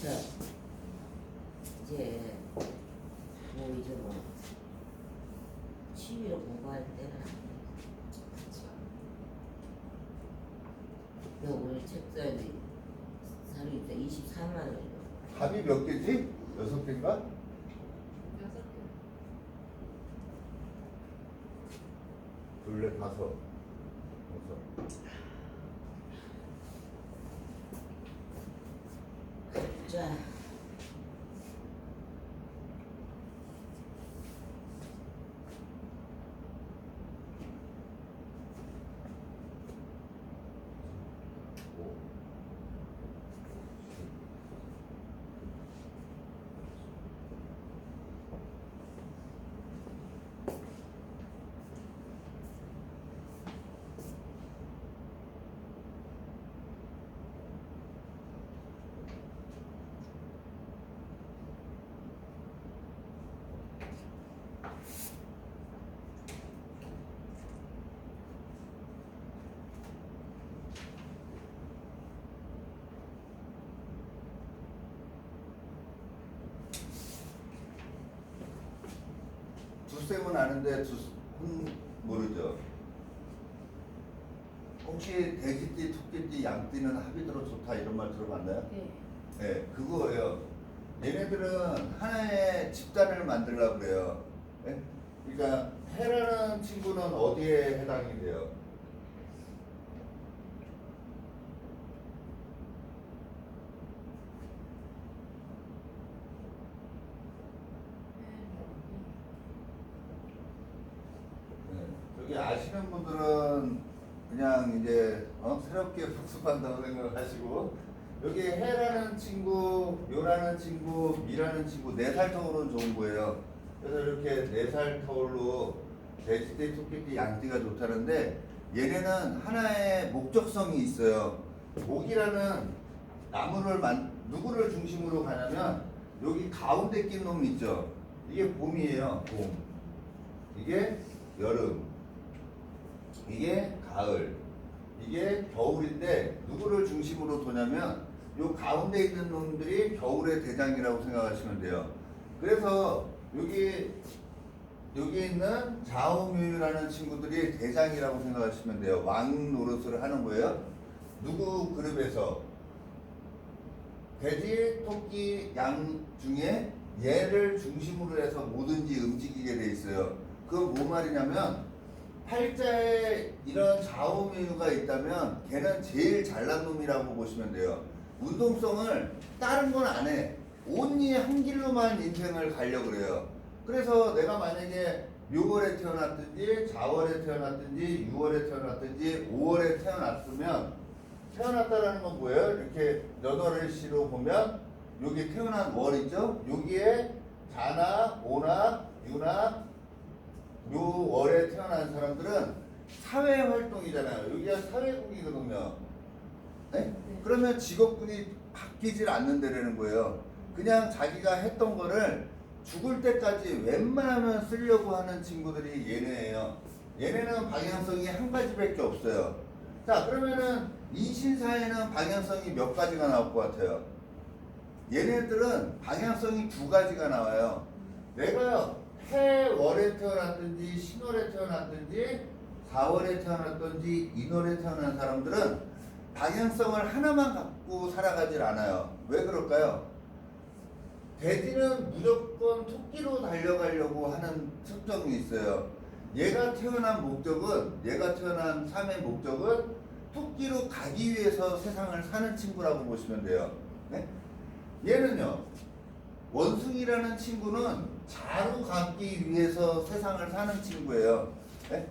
자, 이제 뭐 이제 뭐 취미로 공부할 때는 너 오늘 책 사야지. 사료 있다 24만 원이요. 답이 몇 개지? 6개인가? 6개. 둘레 5. 자, 두셈은 아는데 모르죠. 혹시 돼지띠, 토끼띠, 양띠는 합이더러 좋다 이런 말 들어봤나요? 네. 네, 그거예요. 얘네들은 하나의 집단을 만들려고 그래요. 네? 그러니까 해라는 친구는 어디에 해당이 돼요? 여기 아시는 분들은 그냥 이제 새롭게 복습한다고 생각하시고, 여기 해라는 친구, 요라는 친구, 미라는 친구 4살 터울은 좋은 거예요. 그래서 이렇게 4살 터울로 돼지띠, 토끼띠, 양띠가 좋다는데, 얘네는 하나의 목적성이 있어요. 목이라는 나무를 누구를 중심으로 가냐면 여기 가운데 낀 놈 있죠. 이게 봄이에요. 봄. 이게 여름. 이게 가을, 이게 겨울인데 누구를 중심으로 도냐면 요 가운데 있는 놈들이 겨울의 대장이라고 생각하시면 돼요. 그래서 여기 있는 좌우묘유라는 친구들이 대장이라고 생각하시면 돼요. 왕 노릇을 하는 거예요. 누구 그룹에서 돼지, 토끼, 양 중에 얘를 중심으로 해서 뭐든지 움직이게 돼 있어요. 그건 뭐 말이냐면 팔자에 이런 좌우묘유가 있다면 걔는 제일 잘난 놈이라고 보시면 돼요. 운동성을 다른 건 안 해. 온리 한 길로만 인생을 가려고 그래요. 그래서 내가 만약에 묘월에 태어났든지 좌월에 태어났든지 6월에 태어났든지 5월에 태어났으면 태어났다라는 건 뭐예요? 이렇게 8시로 보면 여기 태어난 월이죠? 여기에 자나 오나 유나 요 월에 태어난 사람들은 사회활동이잖아요. 여기가 사회국이거든요. 네? 그러면 직업군이 바뀌질 않는다는 거예요. 그냥 자기가 했던 거를 죽을 때까지 웬만하면 쓰려고 하는 친구들이 얘네예요. 얘네는 방향성이 한 가지밖에 없어요. 자, 그러면은 인신사에는 방향성이 몇 가지가 나올 것 같아요? 얘네들은 방향성이 2가지가 나와요. 내가 해월에 태어났든지 신월에 태어났든지 4월에 태어났든지 인월에 태어난 사람들은 방향성을 하나만 갖고 살아가질 않아요. 왜 그럴까요? 돼지는 무조건 토끼로 달려가려고 하는 특성이 있어요. 얘가 태어난 삶의 목적은 토끼로 가기 위해서 세상을 사는 친구라고 보시면 돼요. 네? 얘는요, 원숭이라는 친구는 자로 가기 위해서 세상을 사는 친구예요. 네?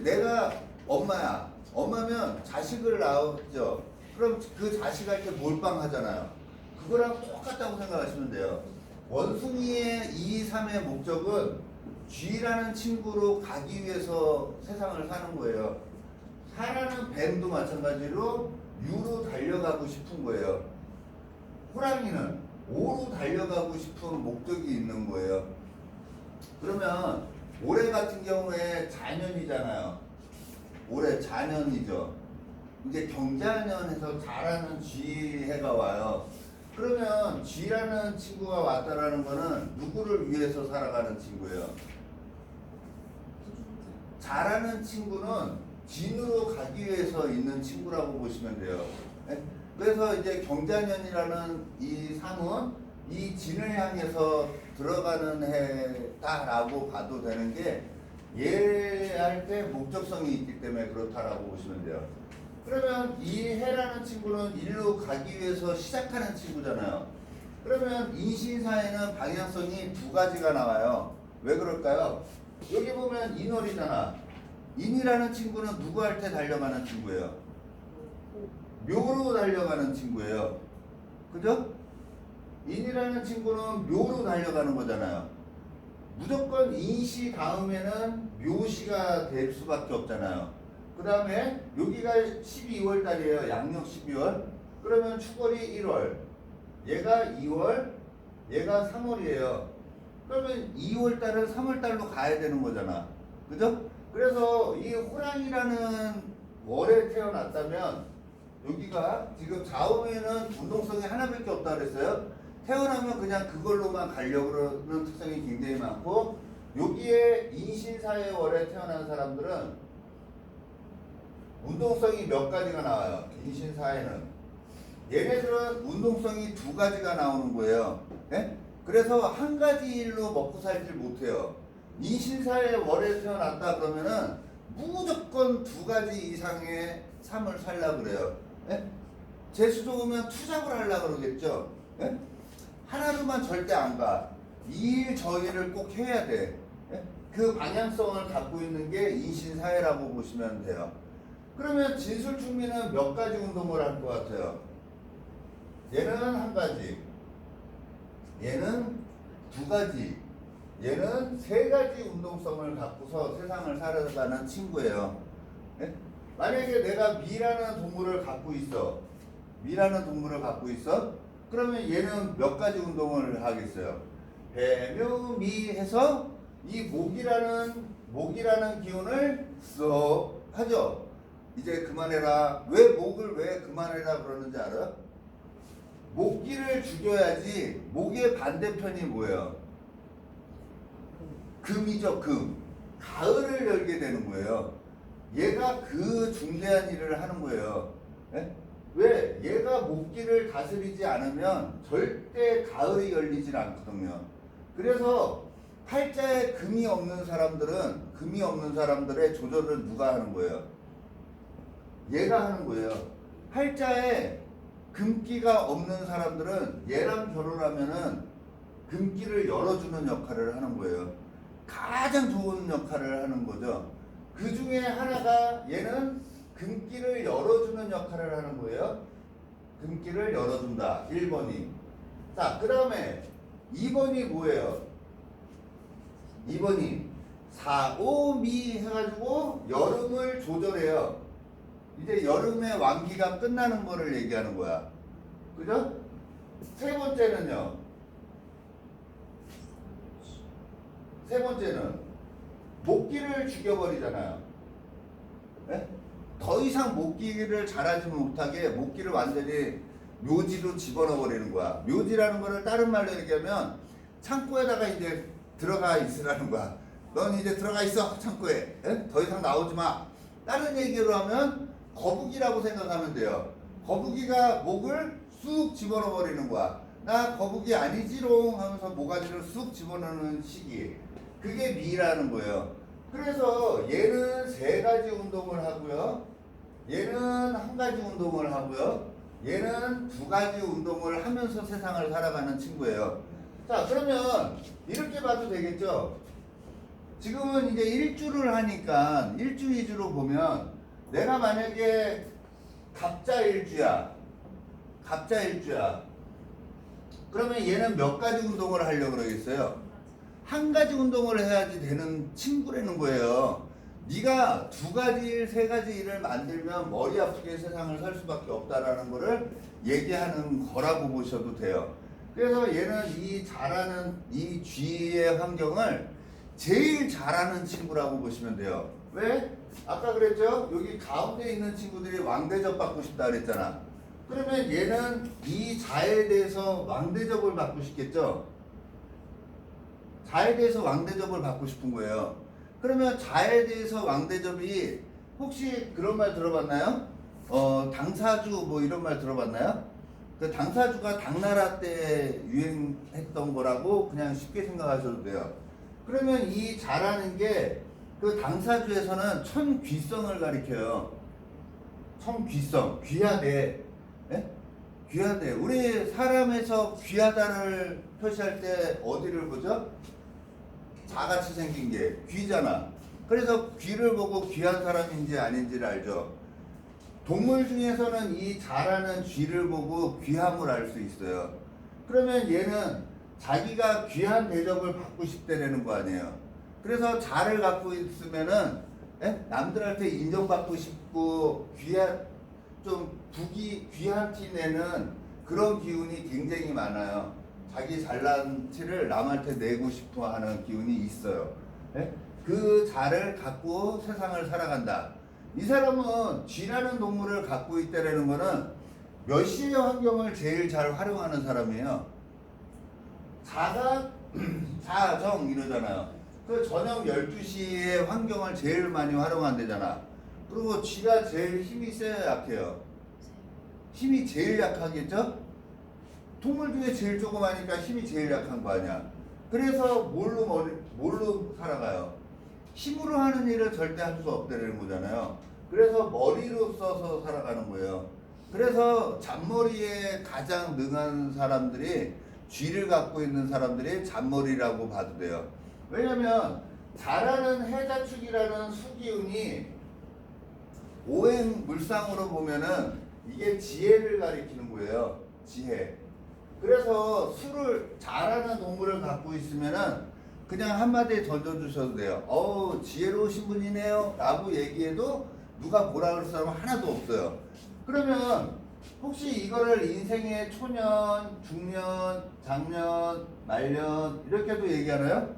내가 엄마야. 엄마면 자식을 낳았죠. 그럼 그 자식한테 몰빵하잖아요. 그거랑 똑같다고 생각하시면 돼요. 원숭이의 2, 3의 목적은 쥐라는 친구로 가기 위해서 세상을 사는 거예요. 사라는 뱀도 마찬가지로 유로 달려가고 싶은 거예요. 호랑이는 오로 달려가고 싶은 목적이 있는 거예요. 그러면 올해 같은 경우에 자년이잖아요. 올해 자년이죠. 이제 경자년에서 자라는 쥐해가 와요. 그러면 G라는 친구가 왔다라는 거는 누구를 위해서 살아가는 친구예요? 잘하는 친구는 진으로 가기 위해서 있는 친구라고 보시면 돼요. 네? 그래서 이제 경자년이라는 이 상은 이 진을 향해서 들어가는 해다라고 봐도 되는 게 예할 때 목적성이 있기 때문에 그렇다라고 보시면 돼요. 그러면 이 해라는 친구는 일로 가기 위해서 시작하는 친구잖아요. 그러면 인신사에는 방향성이 두 가지가 나와요. 왜 그럴까요? 여기 보면 인월이잖아. 인이라는 친구는 누구한테 달려가는 친구예요? 묘로 달려가는 친구예요. 그죠? 인이라는 친구는 묘로 달려가는 거잖아요. 무조건 인시 다음에는 묘시가 될 수밖에 없잖아요. 그 다음에 여기가 12월 달이에요. 양력 12월. 그러면 축월이 1월. 얘가 2월. 얘가 3월이에요. 그러면 2월 달은 3월 달로 가야 되는 거잖아. 그죠? 그래서 이 호랑이라는 월에 태어났다면 여기가 지금 좌우에는 운동성이 하나밖에 없다 그랬어요. 태어나면 그냥 그걸로만 가려고 그러는 특성이 굉장히 많고, 여기에 인신사의 월에 태어난 사람들은 운동성이 몇 가지가 나와요. 인신사에는 얘네들은 운동성이 두 가지가 나오는 거예요. 네? 그래서 한 가지 일로 먹고 살질 못해요. 인신사의 월에 태어났다 그러면은 무조건 두 가지 이상의 삶을 살라 그래요. 네? 재수 좋으면 투잡을 하려고 그러겠죠. 네? 하나로만 절대 안 가. 이 일 저 일을 꼭 해야 돼. 네? 그 방향성을 갖고 있는 게 인신사회라고 보시면 돼요. 그러면 진술충미는 몇 가지 운동을 할 것 같아요? 얘는 한 가지, 얘는 두 가지, 얘는 세 가지 운동성을 갖고서 세상을 살아가는 친구예요. 네? 만약에 내가 미라는 동물을 갖고 있어. 미라는 동물을 갖고 있어. 그러면 얘는 몇 가지 운동을 하겠어요? 배묘미 해서 이 목이라는 기운을 쏙 하죠. 이제 그만해라. 왜 목을 왜 그만해라 그러는지 알아? 목기를 죽여야지. 목의 반대편이 뭐예요? 금이죠, 금. 가을을 열게 되는 거예요. 얘가 그 중대한 일을 하는 거예요. 네? 왜? 얘가 목기를 다스리지 않으면 절대 가을이 열리질 않거든요. 그래서 팔자에 금이 없는 사람들의 조절을 누가 하는 거예요? 얘가 하는 거예요. 팔자에 금기가 없는 사람들은 얘랑 결혼하면은 금기를 열어주는 역할을 하는 거예요. 가장 좋은 역할을 하는 거죠. 그 중에 하나가 얘는 금기를 열어주는 역할을 하는 거예요. 금기를 열어준다. 1번이. 자, 그 다음에 2번이 뭐예요? 2번이 4, 5, 미 해가지고 여름을 조절해요. 이제 여름의 완기가 끝나는 거를 얘기하는 거야. 그죠? 세 번째는요. 세 번째는 목기를 죽여버리잖아요. 네? 더 이상 목기를 자라지 못하게 목기를 완전히 묘지로 집어넣어버리는 거야. 묘지라는 거를 다른 말로 얘기하면 창고에다가 이제 들어가 있으라는 거야. 넌 이제 들어가 있어, 창고에. 네? 더 이상 나오지 마. 다른 얘기로 하면 거북이라고 생각하면 돼요. 거북이가 목을 쑥 집어넣어버리는 거야. 나 거북이 아니지롱 하면서 모가지를 쑥 집어넣는 시기. 그게 미라는 거예요. 그래서 얘는 세 가지 운동을 하고요. 얘는 한 가지 운동을 하고요. 얘는 두 가지 운동을 하면서 세상을 살아가는 친구예요. 자, 그러면 이렇게 봐도 되겠죠? 지금은 이제 일주를 하니까 일주 위주로 보면 내가 만약에 갑자일주야. 그러면 얘는 몇 가지 운동을 하려고 그러겠어요? 한 가지 운동을 해야지 되는 친구라는 거예요. 네가 두 가지 일, 세 가지 일을 만들면 머리 아프게 세상을 살 수밖에 없다라는 거를 얘기하는 거라고 보셔도 돼요. 그래서 얘는 이 잘하는 이 G의 환경을 제일 잘하는 친구라고 보시면 돼요. 왜? 아까 그랬죠? 여기 가운데 있는 친구들이 왕대접 받고 싶다 그랬잖아. 그러면 얘는 이 자에 대해서 왕대접을 받고 싶겠죠? 자에 대해서 왕대접을 받고 싶은 거예요. 그러면 자에 대해서 왕대접이 혹시 그런 말 들어봤나요? 당사주 뭐 이런 말 들어봤나요? 그 당사주가 당나라 때 유행했던 거라고 그냥 쉽게 생각하셔도 돼요. 그러면 이 자라는 게 그 당사주에서는 천귀성을 가리켜요. 천귀성, 귀하대. 예? 귀하대. 우리 사람에서 귀하다를 표시할 때 어디를 보죠? 자같이 생긴 게 귀잖아. 그래서 귀를 보고 귀한 사람인지 아닌지를 알죠. 동물 중에서는 이 자라는 쥐를 보고 귀함을 알 수 있어요. 그러면 얘는 자기가 귀한 대접을 받고 싶다라는 거 아니에요. 그래서 자를 갖고 있으면은 남들한테 인정받고 싶고 좀 귀한 티 내는 그런 기운이 굉장히 많아요. 자기 잘난 티를 남한테 내고 싶어 하는 기운이 있어요. 그 자를 갖고 세상을 살아간다. 이 사람은 쥐라는 동물을 갖고 있다라는 거는 몇 시의 환경을 제일 잘 활용하는 사람이에요. 자가 자정 이러잖아요. 그 저녁 12시의 환경을 제일 많이 활용한대잖아. 그리고 쥐가 제일 힘이 세요, 약해요? 힘이 제일 약하겠죠? 동물 중에 제일 조그마니까 힘이 제일 약한 거 아니야. 그래서 뭘로 살아가요? 힘으로 하는 일을 절대 할 수 없다는 거잖아요. 그래서 머리로 써서 살아가는 거예요. 그래서 잔머리에 가장 능한 사람들이 쥐를 갖고 있는 사람들이 잔머리라고 봐도 돼요. 왜냐면 자라는 해자축이라는 수기운이 오행물상으로 보면은 이게 지혜를 가리키는 거예요. 지혜. 그래서 자라는 동물을 갖고 있으면은 그냥 한마디 던져주셔도 돼요. 지혜로우신 분이네요 라고 얘기해도 누가 뭐라 그럴 사람은 하나도 없어요. 그러면 혹시 이거를 인생의 초년, 중년, 장년, 말년 이렇게도 얘기하나요?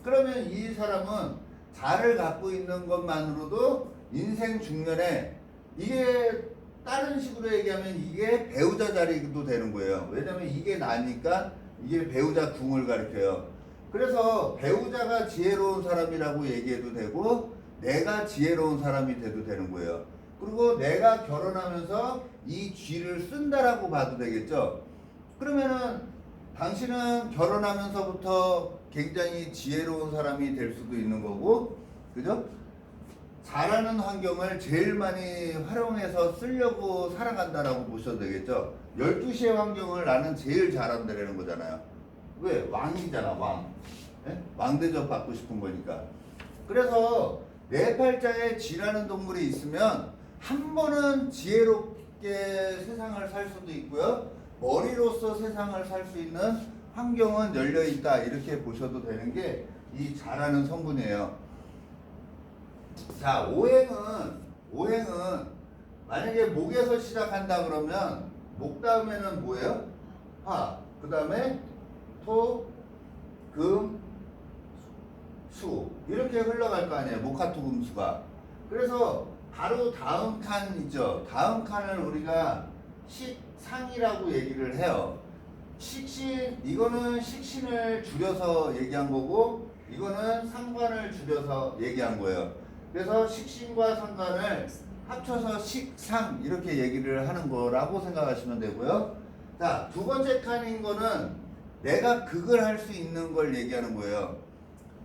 그러면 이 사람은 자를 갖고 있는 것만으로도 인생 중년에 이게 다른 식으로 얘기하면 이게 배우자 자리도 되는 거예요. 왜냐면 이게 나니까 이게 배우자 궁을 가리켜요. 그래서 배우자가 지혜로운 사람이라고 얘기해도 되고 내가 지혜로운 사람이 돼도 되는 거예요. 그리고 내가 결혼하면서 이 쥐를 쓴다라고 봐도 되겠죠. 그러면은 당신은 결혼하면서부터 굉장히 지혜로운 사람이 될 수도 있는 거고, 그죠? 잘하는 환경을 제일 많이 활용해서 쓰려고 살아간다라고 보셔도 되겠죠. 12시의 환경을 나는 제일 잘한다라는 거잖아요. 왜? 왕이잖아, 왕. 왕대접 받고 싶은 거니까. 그래서 내 팔자에 쥐라는 동물이 있으면 한 번은 지혜롭게 세상을 살 수도 있고요. 머리로서 세상을 살 수 있는 환경은 열려 있다. 이렇게 보셔도 되는 게 이 잘하는 성분이에요. 자, 오행은 만약에 목에서 시작한다 그러면 목 다음에는 뭐예요? 화. 그 다음에 토, 금, 수. 이렇게 흘러갈 거 아니에요. 목화토금수가. 그래서 바로 다음 칸 있죠. 다음 칸을 우리가 식상이라고 얘기를 해요. 식신, 이거는 식신을 줄여서 얘기한 거고 이거는 상관을 줄여서 얘기한 거예요. 그래서 식신과 상관을 합쳐서 식상 이렇게 얘기를 하는 거라고 생각하시면 되고요. 자, 두 번째 칸인 거는 내가 극을 할 수 있는 걸 얘기하는 거예요.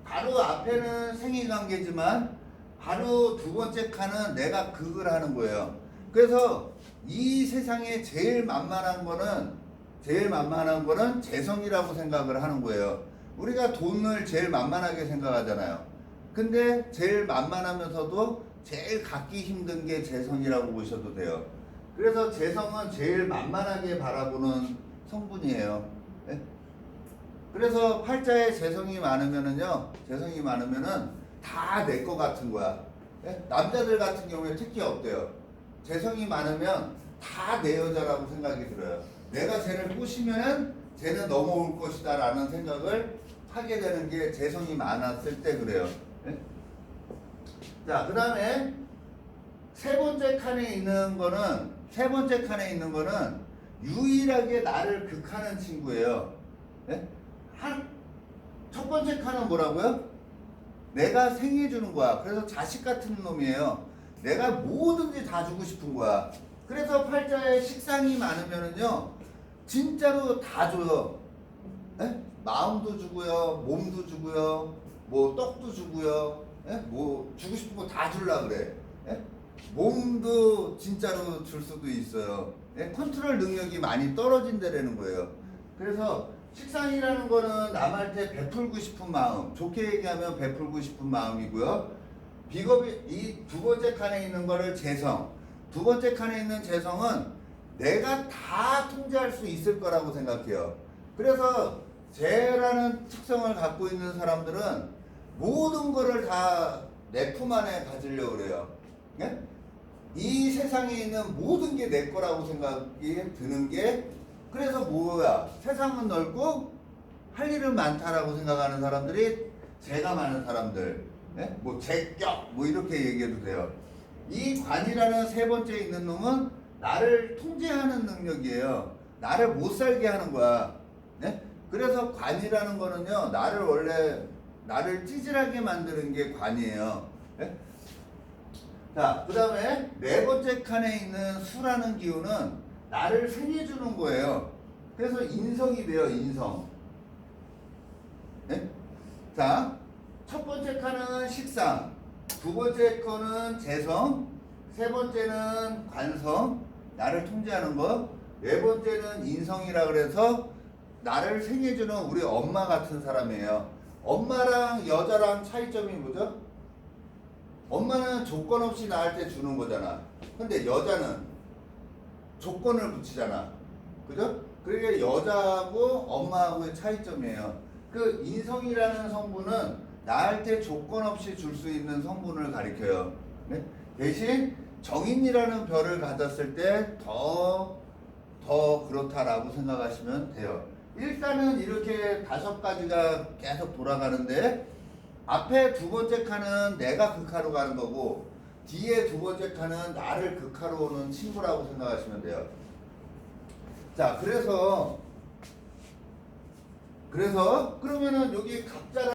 바로 앞에는 생이관계지만 바로 두 번째 칸은 내가 극을 하는 거예요. 그래서 이 세상에 제일 만만한 거는 재성이라고 생각을 하는 거예요. 우리가 돈을 제일 만만하게 생각하잖아요. 근데 제일 만만하면서도 제일 갖기 힘든 게 재성이라고 보셔도 돼요. 그래서 재성은 제일 만만하게 바라보는 성분이에요. 네? 그래서 팔자에 재성이 많으면은 다 내 거 같은 거야. 네? 남자들 같은 경우에 특히 없대요. 재성이 많으면 다 내 여자라고 생각이 들어요. 내가 쟤를 꼬시면 쟤는 넘어올 것이다 라는 생각을 하게 되는 게 재성이 많았을 때 그래요. 네? 자, 그 다음에 세 번째 칸에 있는 거는 유일하게 나를 극하는 친구예요. 예? 첫 번째 칸은 뭐라고요? 내가 생해주는 거야. 그래서 자식 같은 놈이에요. 내가 뭐든지 다 주고 싶은 거야. 그래서 팔자에 식상이 많으면은요, 진짜로 다 줘요. 예? 마음도 주고요, 몸도 주고요, 뭐 떡도 주고요, 예? 뭐 주고 싶은 거 다 주려 그래. 예? 몸도 진짜로 줄 수도 있어요. 예? 컨트롤 능력이 많이 떨어진다라는 거예요. 그래서 식상이라는 거는 남한테 베풀고 싶은 마음, 좋게 얘기하면 베풀고 싶은 마음이고요. 비겁이 이 두 번째 칸에 있는 거를 재성. 두 번째 칸에 있는 재성은 내가 다 통제할 수 있을 거라고 생각해요. 그래서 재라는 특성을 갖고 있는 사람들은 모든 거를 다 내 품 안에 가지려고 그래요. 예? 이 세상에 있는 모든 게 내 거라고 생각이 드는 게, 그래서 뭐야? 세상은 넓고 할 일은 많다라고 생각하는 사람들이 재가 많은 사람들. 예? 뭐 재격 뭐 이렇게 얘기해도 돼요. 이 관이라는 세 번째 있는 놈은 나를 통제하는 능력이에요. 나를 못 살게 하는 거야. 예? 그래서 관이라는 거는요, 나를 찌질하게 만드는 게 관이에요. 예? 자, 그 다음에 네 번째 칸에 있는 수라는 기운은 나를 생해주는 거예요. 그래서 인성이 돼요, 인성. 예? 자, 첫 번째 칸은 식상, 두 번째 거는 재성, 세 번째는 관성, 나를 통제하는 거, 네 번째는 인성이라 그래서 나를 생해주는 우리 엄마 같은 사람이에요. 엄마랑 여자랑 차이점이 뭐죠? 엄마는 조건 없이 나한테 주는 거잖아. 근데 여자는 조건을 붙이잖아. 그죠? 그게 여자하고 엄마하고의 차이점이에요. 그 인성이라는 성분은 나한테 조건 없이 줄 수 있는 성분을 가리켜요. 네? 대신 정인이라는 별을 가졌을 때 더 그렇다라고 생각하시면 돼요. 일단은 이렇게 5가지가 계속 돌아가는데, 앞에 두 번째 칸은 내가 극하로 가는 거고, 뒤에 두 번째 칸은 나를 극하로 오는 친구라고 생각하시면 돼요. 자, 그래서 그러면은 여기 갑자라